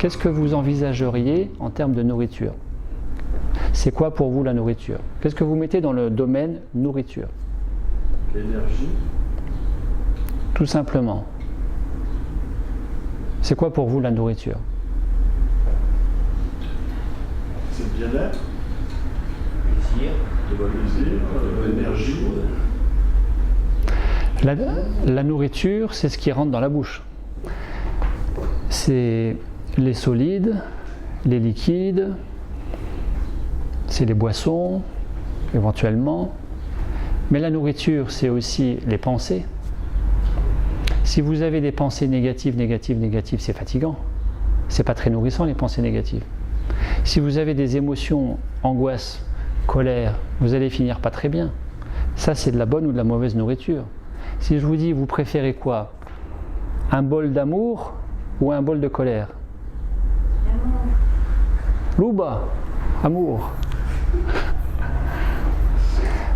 qu'est-ce que vous envisageriez en termes de nourriture? C'est quoi pour vous la nourriture? Qu'est-ce que vous mettez dans le domaine nourriture? L'énergie. Tout simplement. C'est quoi pour vous la nourriture? C'est le bien-être, Plaisir. de l'énergie. La nourriture, c'est ce qui rentre dans la bouche. C'est les solides, les liquides, c'est les boissons, éventuellement. Mais la nourriture, c'est aussi les pensées. Si vous avez des pensées négatives, c'est fatigant. C'est pas très nourrissant, les pensées négatives. Si vous avez des émotions, angoisse, colère, vous allez finir pas très bien. Ça, c'est de la bonne ou de la mauvaise nourriture. Si je vous dis, vous préférez quoi? Un bol d'amour ou un bol de colère? Louba, amour.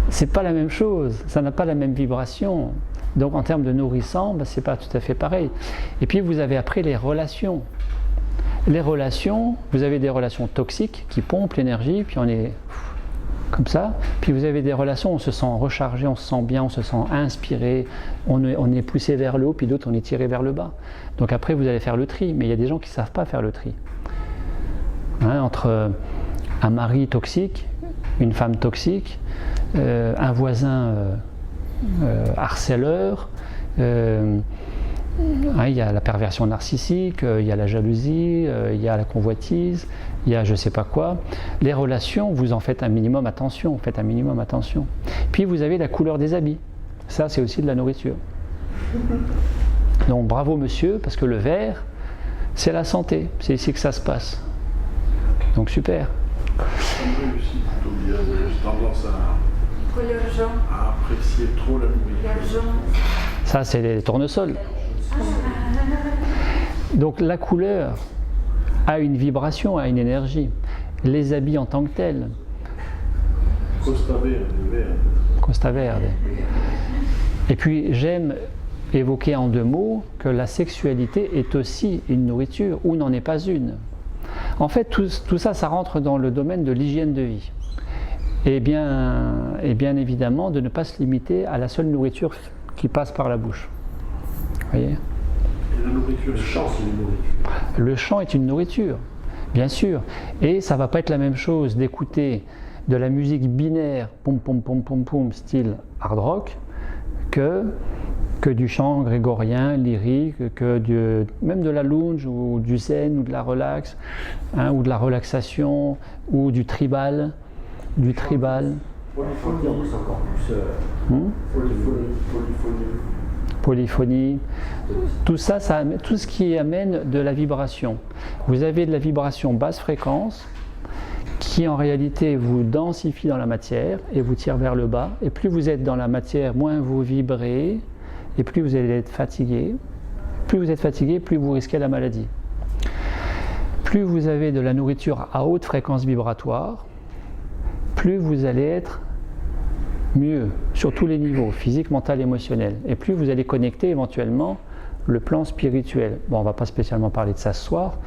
C'est pas la même chose, ça n'a pas la même vibration. Donc en termes de nourrissant, c'est pas tout à fait pareil. Et puis vous avez après les relations. Les relations, vous avez des relations toxiques qui pompent l'énergie, puis on est comme ça. Puis vous avez des relations, on se sent rechargé, on se sent bien, on se sent inspiré, on est poussé vers le haut, puis d'autres on est tiré vers le bas. Donc après vous allez faire le tri, mais il y a des gens qui ne savent pas faire le tri. Entre un mari toxique, une femme toxique, un voisin harceleur, il y a la perversion narcissique, il y a la jalousie, il y a la convoitise, il y a je ne sais pas quoi. Les relations, vous en faites un minimum attention, Puis vous avez la couleur des habits. Ça, c'est aussi de la nourriture. Donc bravo monsieur, parce que le vert, c'est la santé. C'est ici que ça se passe. Donc super. On réussit plutôt bien. J'ai tendance à apprécier trop la nourriture. Ça, c'est les tournesols. Donc la couleur a une vibration, a une énergie. Les habits en tant que tels. Costa Verde. Et puis j'aime évoquer en 2 mots que la sexualité est aussi une nourriture ou n'en est pas une. En fait, tout ça, ça rentre dans le domaine de l'hygiène de vie. Et bien évidemment, de ne pas se limiter à la seule nourriture qui passe par la bouche. Vous voyez ? Et la nourriture, Le chant, c'est une nourriture. Le chant est une nourriture, bien sûr. Et ça ne va pas être la même chose d'écouter de la musique binaire, pom pom pom pom pom, style hard rock, que du chant grégorien, lyrique, même de la lounge ou du zen ou de la relax, ou de la relaxation ou du tribal. Polyphonie, c'est encore plus Polyphonie, tout ça, tout ce qui amène de la vibration. Vous avez de la vibration basse fréquence qui en réalité vous densifie dans la matière et vous tire vers le bas. Et plus vous êtes dans la matière, moins vous vibrez et plus vous allez être fatigué. Plus vous êtes fatigué, plus vous risquez la maladie. Plus vous avez de la nourriture à haute fréquence vibratoire, plus vous allez être mieux sur tous les niveaux, physique, mental, émotionnel. Et plus vous allez connecter éventuellement le plan spirituel. Bon, on ne va pas spécialement parler de ça ce soir.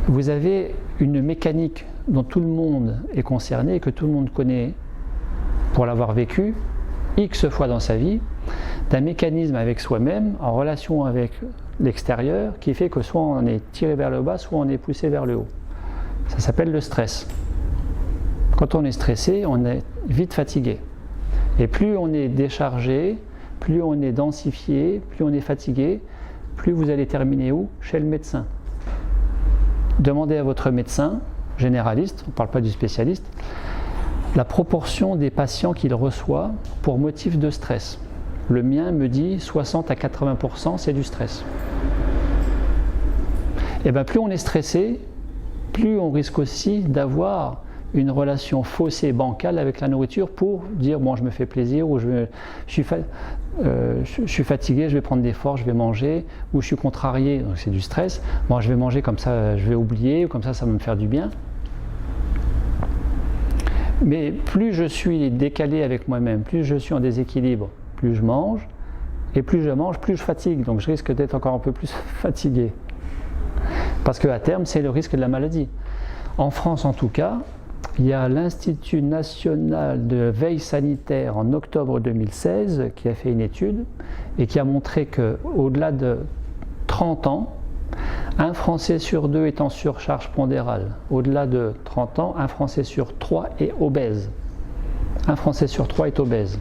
Vous avez une mécanique dont tout le monde est concerné et que tout le monde connaît pour l'avoir vécu X fois dans sa vie, d'un mécanisme avec soi-même en relation avec l'extérieur qui fait que soit on est tiré vers le bas, soit on est poussé vers le haut. Ça s'appelle le stress. Quand on est stressé, on est vite fatigué. Et plus on est déchargé, plus on est densifié, plus on est fatigué, plus vous allez terminer où? Chez le médecin. Demandez à votre médecin généraliste, on ne parle pas du spécialiste, la proportion des patients qu'il reçoit pour motif de stress. Le mien me dit 60 à 80% c'est du stress. Et bien plus on est stressé, plus on risque aussi d'avoir une relation faussée, bancale avec la nourriture pour dire bon je me fais plaisir ou je suis fatigué, je vais prendre des forces, je vais manger, ou je suis contrarié, donc c'est du stress, bon je vais manger comme ça, je vais oublier, ou comme ça va me faire du bien. Mais plus je suis décalé avec moi-même, plus je suis en déséquilibre, plus je mange, et plus je mange, plus je fatigue, donc je risque d'être encore un peu plus fatigué. Parce qu'à terme, c'est le risque de la maladie. En France, en tout cas, il y a l'Institut national de veille sanitaire en octobre 2016 qui a fait une étude et qui a montré qu'au-delà de 30 ans, un Français sur 2 est en surcharge pondérale. Au-delà de 30 ans, un Français sur 3 est obèse. Un Français sur 3 est obèse.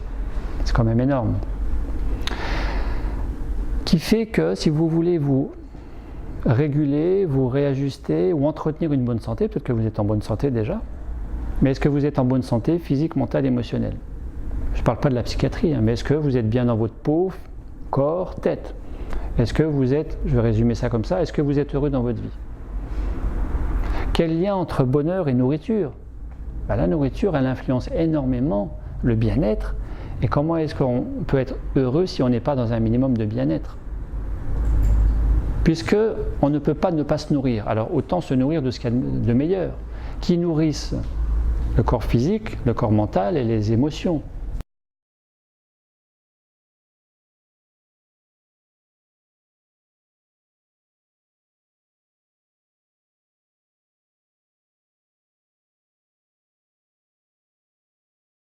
C'est quand même énorme. Qui fait que si vous voulez vous réguler, vous réajuster ou entretenir une bonne santé, peut-être que vous êtes en bonne santé déjà, mais est-ce que vous êtes en bonne santé physique, mentale, émotionnelle? Je ne parle pas de la psychiatrie, mais est-ce que vous êtes bien dans votre peau, corps, tête? Est-ce que vous êtes, je vais résumer ça comme ça, est-ce que vous êtes heureux dans votre vie? Quel lien entre bonheur et nourriture? La nourriture, elle influence énormément le bien-être. Et comment est-ce qu'on peut être heureux si on n'est pas dans un minimum de bien-être? Puisque on ne peut pas ne pas se nourrir. Alors autant se nourrir de ce qu'il y a de meilleur, qui nourrissent le corps physique, le corps mental et les émotions.